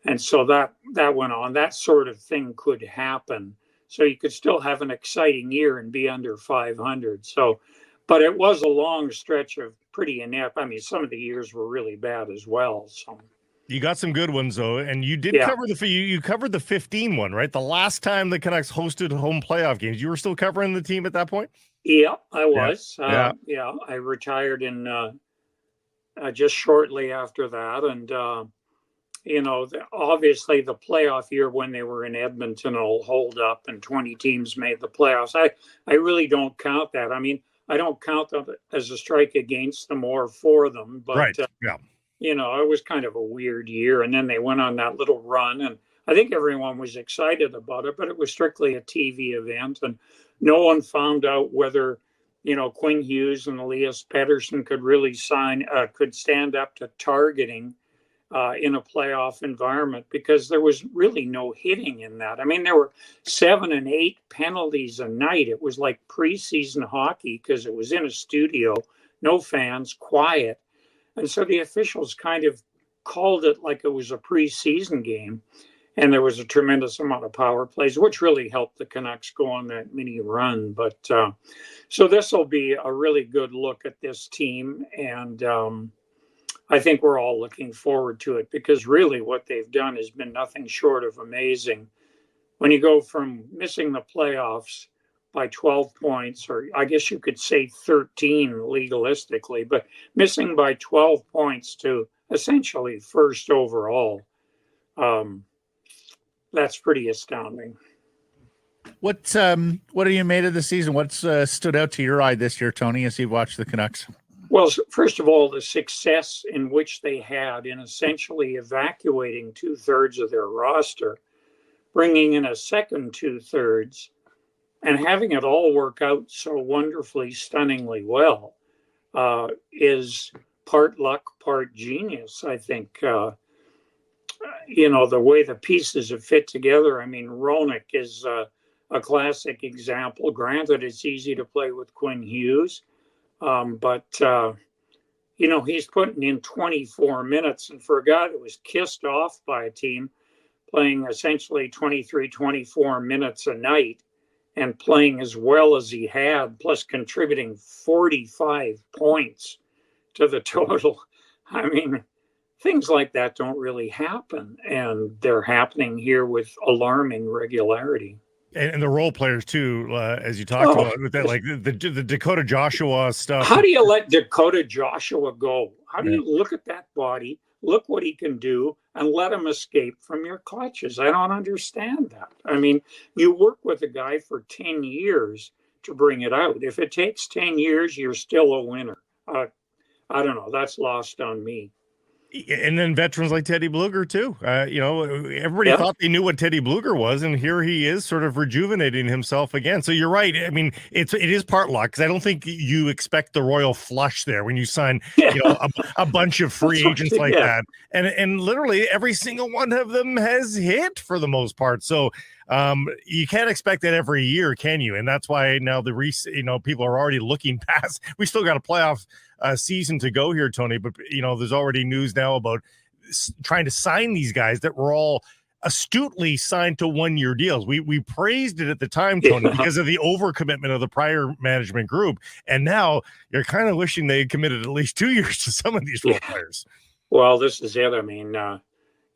And so that went on. That sort of thing could happen. So you could still have an exciting year and be under 500. But it was a long stretch of pretty inept. I mean, some of the years were really bad as well. So you got some good ones though, and you did cover you covered the 15 one, right? The last time the Canucks hosted home playoff games, you were still covering the team at that point. Yeah, I was. I retired in just shortly after that, and obviously the playoff year when they were in Edmonton will hold up, and 20 teams made the playoffs. I really don't count that. I mean, I don't count them as a strike against them or for them, but right. It was kind of a weird year. And then they went on that little run, and I think everyone was excited about it, but it was strictly a TV event, and no one found out whether, Quinn Hughes and Elias Pettersson could really could stand up to targeting in a playoff environment, because there was really no hitting in that. I mean, there were 7 and 8 penalties a night. It was like preseason hockey, because it was in a studio, no fans, quiet. And so the officials kind of called it like it was a preseason game. And there was a tremendous amount of power plays, which really helped the Canucks go on that mini run. But so this will be a really good look at this team. And I think we're all looking forward to it, because really what they've done has been nothing short of amazing. When you go from missing the playoffs by 12 points, or I guess you could say 13 legalistically, but missing by 12 points to essentially first overall, that's pretty astounding. What are you made of the season? What's stood out to your eye this year, Tony, as you've watched the Canucks? Well, first of all, the success in which they had in essentially evacuating 2/3 of their roster, bringing in a second 2/3, and having it all work out so wonderfully, stunningly well, is part luck, part genius. I think, the way the pieces have fit together. I mean, Roenick is a classic example. Granted, it's easy to play with Quinn Hughes. But he's putting in 24 minutes. And for a guy that was kissed off by a team, playing essentially 23, 24 minutes a night and playing as well as he had, plus contributing 45 points to the total, I mean, things like that don't really happen, and they're happening here with alarming regularity. And the role players too, as you talked about with that, like the Dakota Joshua stuff. How do you let Dakota Joshua go? How do you look at that body, look what he can do, and let him escape from your clutches? I don't understand that. I mean, you work with a guy for 10 years to bring it out. If it takes 10 years, you're still a winner. I don't know. That's lost on me. And then veterans like Teddy Bluger too. Everybody thought they knew what Teddy Bluger was, and here he is, sort of rejuvenating himself again. So you're right. I mean, it is part luck, because I don't think you expect the royal flush there when you sign, a bunch of free agents like that. And literally every single one of them has hit for the most part. So you can't expect that every year, can you? And that's why now people are already looking past. We still got a playoff season to go here, Tony, but there's already news now about trying to sign these guys that were all astutely signed to 1-year deals. We praised it at the time, Tony, because of the overcommitment of the prior management group, and now you're kind of wishing they had committed at least 2 years to some of these role players. Well, this is it. I mean,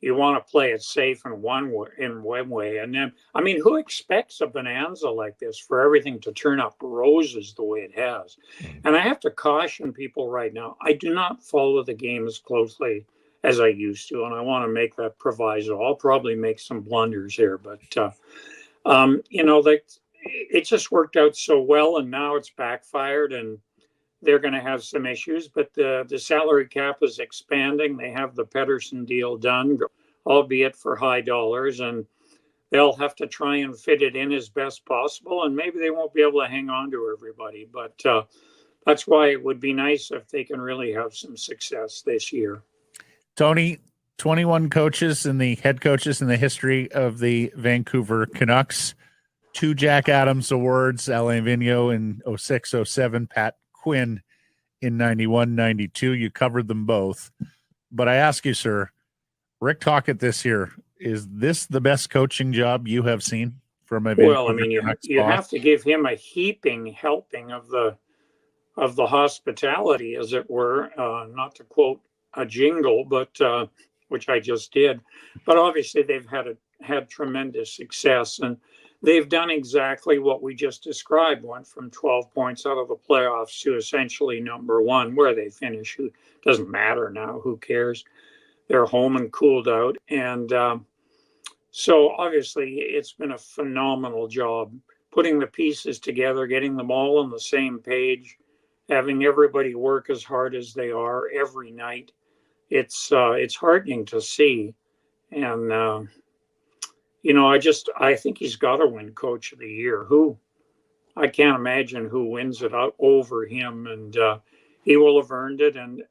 you want to play it safe in one way, and then, I mean, who expects a bonanza like this for everything to turn up roses the way it has? And I have to caution people right now. I do not follow the game as closely as I used to, and I want to make that proviso. I'll probably make some blunders here, but it just worked out so well, and now it's backfired, and they're going to have some issues, but the salary cap is expanding. They have the Pettersson deal done, albeit for high dollars, and they'll have to try and fit it in as best possible, and maybe they won't be able to hang on to everybody, but that's why it would be nice if they can really have some success this year. Tony, 21 coaches and the head coaches in the history of the Vancouver Canucks, 2 Jack Adams Awards, Alain Vigneault in 06-07, Pat Quinn in 91-92. You covered them both. But I ask you, sir, Rick Tocchet this year, is this the best coaching job you have seen from a Vancouver Well, I mean, you have to give him a heaping helping of the hospitality, as it were, not to quote a jingle, but which I just did. But obviously they've had tremendous success, and they've done exactly what we just described. Went from 12 points out of the playoffs to essentially number one. Where they finish, doesn't matter now. Who cares? They're home and cooled out. And so obviously it's been a phenomenal job putting the pieces together, getting them all on the same page, having everybody work as hard as they are every night. It's heartening to see. And, I think he's got to win Coach of the Year. I can't imagine who wins it out over him, and he will have earned it. And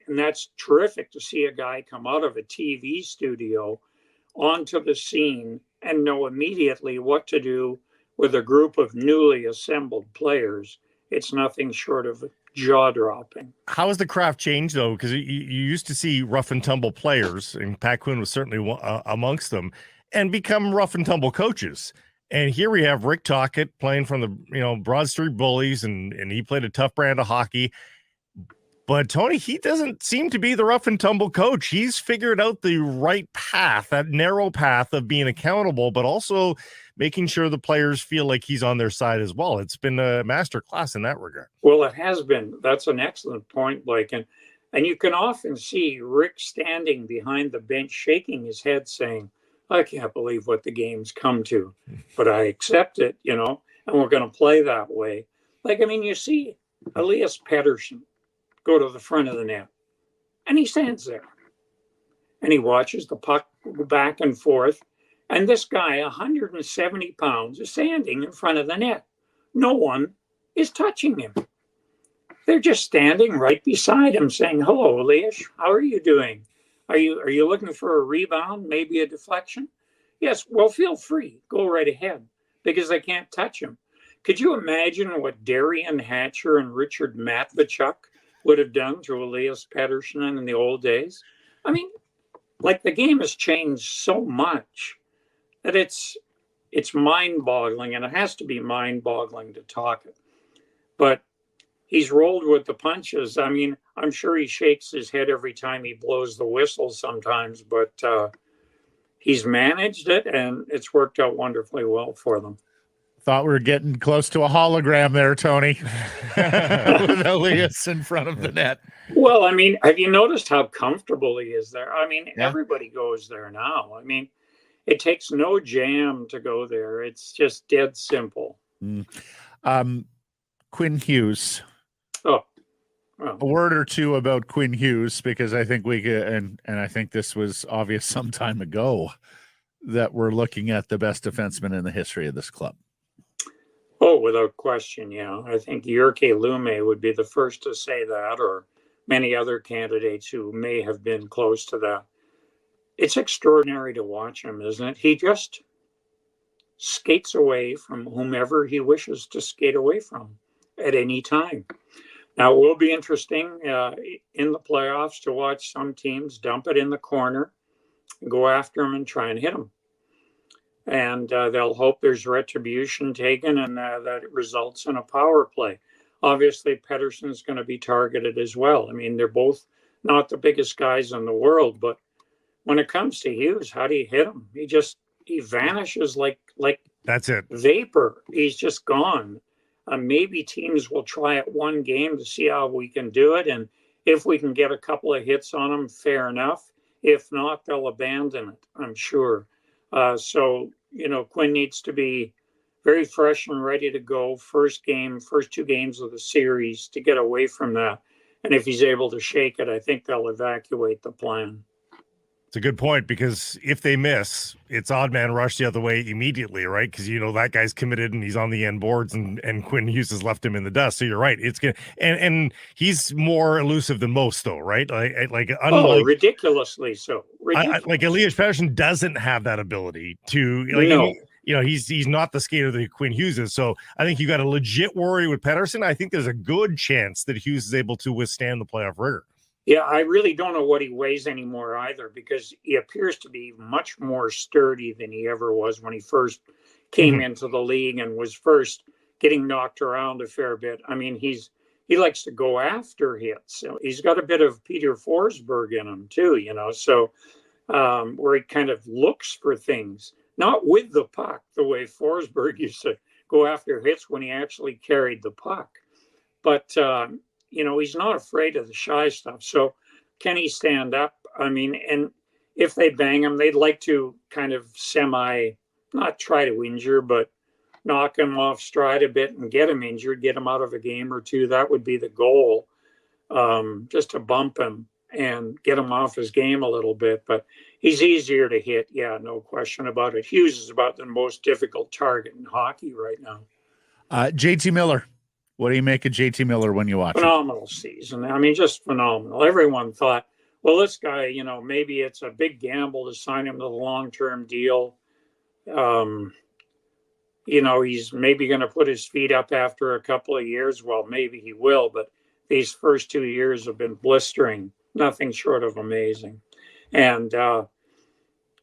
that's terrific to see a guy come out of a TV studio onto the scene and know immediately what to do with a group of newly assembled players. It's nothing short of jaw-dropping. How has the craft changed, though? Because you used to see rough and tumble players, and Pat Quinn was certainly amongst them, and become rough and tumble coaches. And here we have Rick Tocchet playing from the Broad Street Bullies, and he played a tough brand of hockey. But Tony, he doesn't seem to be the rough and tumble coach. He's figured out the right path, that narrow path of being accountable, but also making sure the players feel like he's on their side as well. It's been a master class in that regard. Well, it has been. That's an excellent point, Blake. And you can often see Rick standing behind the bench, shaking his head, saying, I can't believe what the game's come to, but I accept it, and we're going to play that way. You see Elias Pettersson go to the front of the net, and he stands there, and he watches the puck go back and forth, and this guy, 170 pounds, is standing in front of the net. No one is touching him. They're just standing right beside him saying, hello, Elias, how are you doing? Are you looking for a rebound, maybe a deflection? Yes, well, feel free. Go right ahead, because they can't touch him. Could you imagine what Darian Hatcher and Richard Matvechuk would have done to Elias Pettersson in the old days? The game has changed so much that it's mind-boggling, and it has to be mind-boggling to talk it. But he's rolled with the punches. I mean, I'm sure he shakes his head every time he blows the whistle sometimes, but he's managed it, and it's worked out wonderfully well for them. Thought we were getting close to a hologram there, Tony, with Elias in front of the net. Well, I mean, have you noticed how comfortable he is there? I mean, everybody goes there now. I mean, it takes no jam to go there. It's just dead simple. Quinn Hughes. Oh. A word or two about Quinn Hughes, because I think we could, and I think this was obvious some time ago, that we're looking at the best defenseman in the history of this club. Oh, without question, yeah. I think Jyrki Lumme would be the first to say that, or many other candidates who may have been close to that. It's extraordinary to watch him, isn't it? He just skates away from whomever he wishes to skate away from at any time. Now, it will be interesting in the playoffs to watch some teams dump it in the corner, go after him and try and hit him. And they'll hope there's retribution taken and that it results in a power play. Obviously, Pettersson's going to be targeted as well. I mean, they're both not the biggest guys in the world, but when it comes to Hughes, how do you hit him? He vanishes like that's it. Vapor. He's just gone. Maybe teams will try it one game to see how we can do it, and if we can get a couple of hits on him, fair enough. If not, they'll abandon it, I'm sure. So, Quinn needs to be very fresh and ready to go first 2 games of the series to get away from that. And if he's able to shake it, I think they'll evacuate the plan. It's a good point, because if they miss, it's odd man rush the other way immediately, right? Because that guy's committed and he's on the end boards, and Quinn Hughes has left him in the dust. So you're right. It's good, and he's more elusive than most, though, right? Unlike, ridiculously so. Like Elias Pettersson doesn't have that ability to he's not the skater that Quinn Hughes is. So I think you got a legit worry with Pettersson. I think there's a good chance that Hughes is able to withstand the playoff rigor. Yeah, I really don't know what he weighs anymore either, because he appears to be much more sturdy than he ever was when he first came into the league and was first getting knocked around a fair bit. I mean, he likes to go after hits. So he's got a bit of Peter Forsberg in him too, so where he kind of looks for things, not with the puck, the way Forsberg used to go after hits when he actually carried the puck. But he's not afraid of the shy stuff. So can he stand up? I mean, and if they bang him, they'd like to kind of not try to injure, but knock him off stride a bit and get him injured, get him out of a game or two. That would be the goal, just to bump him and get him off his game a little bit. But he's easier to hit. Yeah, no question about it. Hughes is about the most difficult target in hockey right now. JT Miller. What do you make of JT Miller when you watch Phenomenal season. I mean, just phenomenal. Everyone thought, well, this guy, maybe it's a big gamble to sign him to the long-term deal. He's maybe going to put his feet up after a couple of years. Well, maybe he will, but these first 2 years have been blistering, nothing short of amazing. And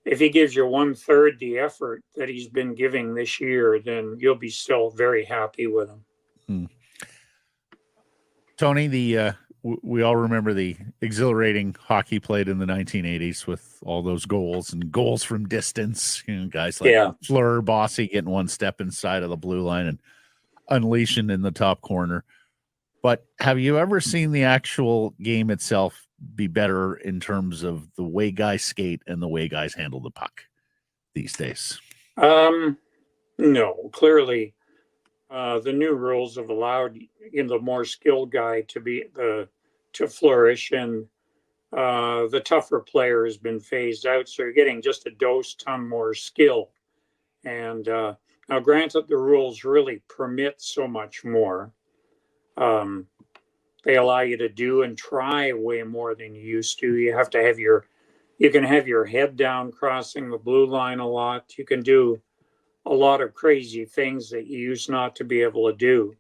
if he gives you 1/3 the effort that he's been giving this year, then you'll be still very happy with him. Tony, we all remember the exhilarating hockey played in the 1980s with all those goals and goals from distance. Guys like Fleur, Bossy getting one step inside of the blue line and unleashing in the top corner. But have you ever seen the actual game itself be better in terms of the way guys skate and the way guys handle the puck these days? No, clearly. The new rules have allowed the more skilled guy to flourish, and the tougher player has been phased out. So you're getting just a ton more skill. And now, granted, the rules really permit so much more. They allow you to do and try way more than you used to. You have to you can have your head down crossing the blue line a lot. You can do a lot of crazy things that you used not to be able to do.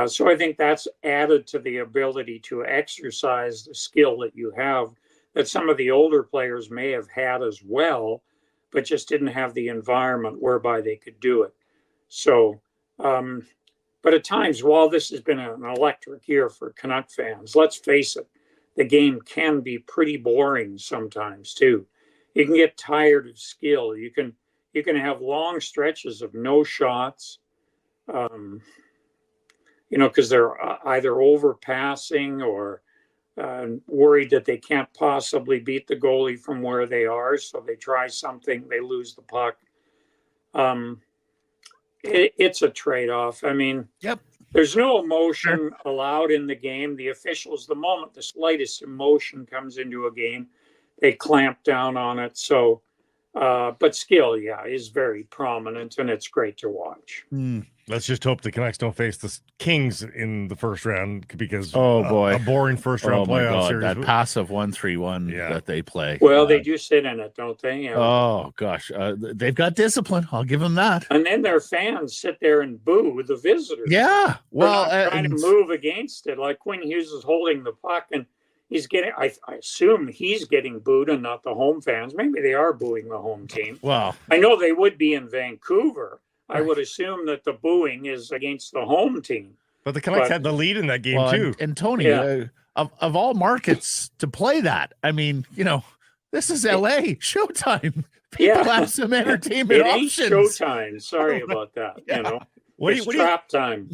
So I think that's added to the ability to exercise the skill that you have that some of the older players may have had as well, but just didn't have the environment whereby they could do it. So But at times, while this has been an electric year for Canuck fans, let's face it, the game can be pretty boring sometimes too. You can get tired of skill. You can have long stretches of no shots, because they're either overpassing or worried that they can't possibly beat the goalie from where they are. So they try something, they lose the puck. It's a trade-off. I mean, Yep. There's no emotion allowed in the game. The officials, the moment the slightest emotion comes into a game, they clamp down on it. So, but skill, is very prominent, and it's great to watch. Let's just hope the Canucks don't face the Kings in the first round, because boy, a boring first round playoff series. That passive 1-3-1 that they play. Well, they do sit in it, don't they? Oh gosh, they've got discipline. I'll give them that. And then their fans sit there and boo the visitors. Yeah, well, trying to move against it. Like Quinn Hughes is holding the puck, and he's getting. I assume he's getting booed, and not the home fans. Maybe they are booing the home team. Well, I know they would be in Vancouver. I would assume that the booing is against the home team. But the Canucks had the lead in that game too. And Tony, of all markets to play that, I mean, this is LA Showtime. People have some entertainment options. It ain't Showtime. Sorry about that. It's trap time.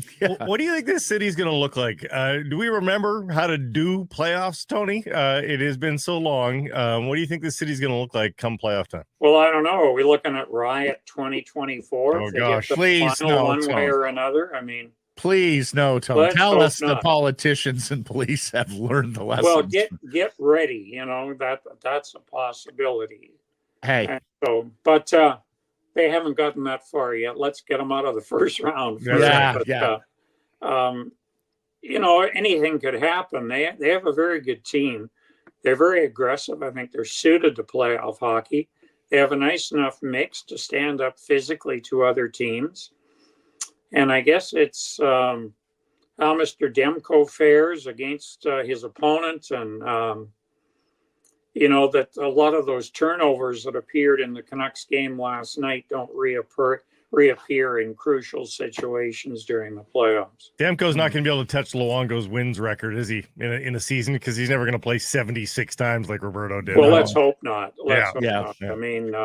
What do you think this city's going to look like? Do we remember how to do playoffs, Tony? It has been so long. What do you think this city's going to look like come playoff time? Well, I don't know. Are we looking at Riot 2024? Oh, gosh. Please, no, one way or another. I mean, please, no, Tony. Tell us not. The politicians and police have learned the lesson. Well, get ready. That's a possibility. Hey, but they haven't gotten that far yet. Let's get them out of the first round. Anything could happen. They have a very good team. They're very aggressive. I think they're suited to playoff hockey. They have a nice enough mix to stand up physically to other teams. And I guess it's how Mr. Demko fares against his opponent, and that a lot of those turnovers that appeared in the Canucks game last night don't reappear in crucial situations during the playoffs. Demko's not going to be able to touch Luongo's wins record, is he, in a season? Because he's never going to play 76 times like Roberto did. Well, let's hope not. Let's hope not. Yeah. I mean,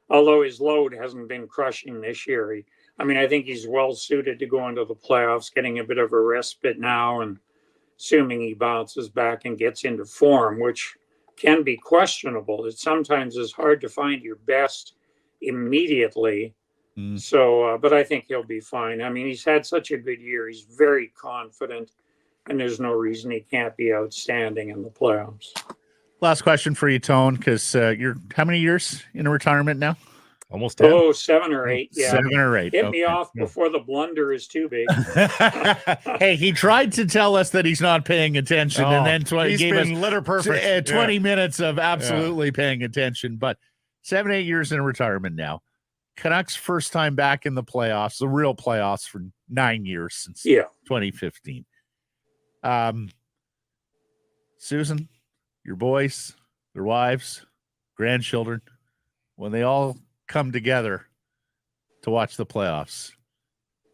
although his load hasn't been crushing this year, I think he's well suited to go into the playoffs, getting a bit of a respite now, and assuming he bounces back and gets into form, which can be questionable. It sometimes is hard to find your best immediately. So, but I think he'll be fine. I mean, he's had such a good year. He's very confident, and there's no reason he can't be outstanding in the playoffs. Last question for you, Tone, because you're how many years in retirement now? Almost 10. Oh, 7 or 8. Yeah. 7 or 8. Get me off before the blunder is too big. Hey, he tried to tell us that he's not paying attention, and then he's gave been us letter perfect. 20 minutes of absolutely paying attention. But 7, 8 years in retirement now. Canucks first time back in the playoffs, the real playoffs, for 9 years since 2015. Susan, your boys, their wives, grandchildren, when they all come together to watch the playoffs,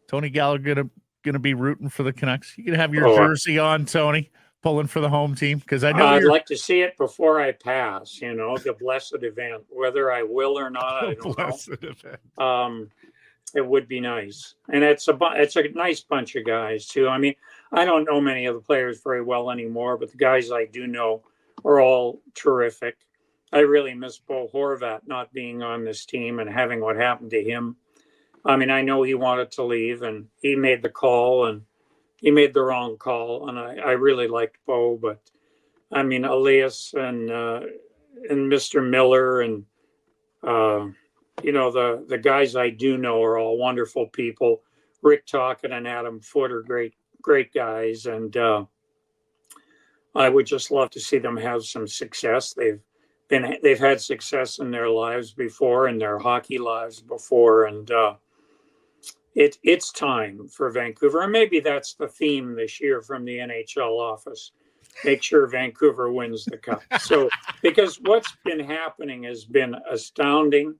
Tony Gallagher gonna be rooting for the Canucks. You can have your jersey on, Tony, pulling for the home team, because I know I'd like to see it before I pass. The blessed event, whether I will or not, I don't know. It would be nice, and it's a nice bunch of guys too. I mean, I don't know many of the players very well anymore, but the guys I do know are all terrific. I really miss Bo Horvat not being on this team and having what happened to him. I mean, I know he wanted to leave, and he made the call, and he made the wrong call. And I really liked Bo, but I mean, Elias and Mr. Miller and, the guys I do know are all wonderful people. Rick Tocchet and Adam Foote are great guys. And I would just love to see them have some success. They've had success in their lives before, in their hockey lives before, and it's time for Vancouver. And maybe that's the theme this year from the NHL office. Make sure Vancouver wins the cup. So, because what's been happening has been astounding,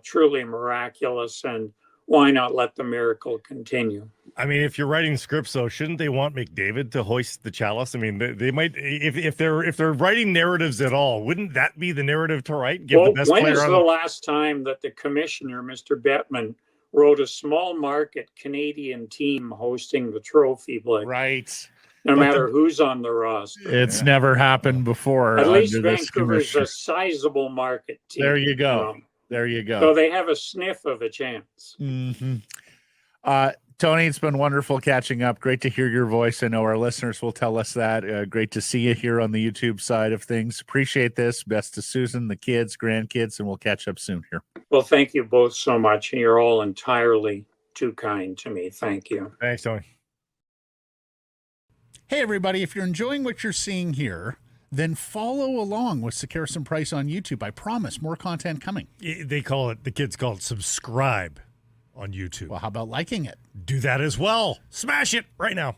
truly miraculous, and why not let the miracle continue? I mean, if you're writing scripts, though, shouldn't they want McDavid to hoist the chalice? I mean, they might, if they're writing narratives at all, wouldn't that be the narrative to write? Give the best when player is on the last time that the commissioner, Mr. Bettman, wrote a small market Canadian team hosting the trophy, Blake? Right. No matter who's on the roster. It's never happened before. At least under this Vancouver's commissioner. a sizable market team. There you go. There you go. So they have a sniff of a chance. Mm-hmm. Tony, it's been wonderful catching up. Great to hear your voice. I know our listeners will tell us that. Great to see you here on the YouTube side of things. Appreciate this. Best to Susan, the kids, grandkids, and we'll catch up soon here. Well, thank you both so much. You're all entirely too kind to me. Thank you. Thanks, Tony. Hey, everybody. If you're enjoying what you're seeing here, then follow along with Sekeres Price on YouTube. I promise more content coming. The kids call it subscribe on YouTube. Well, how about liking it? Do that as well. Smash it right now.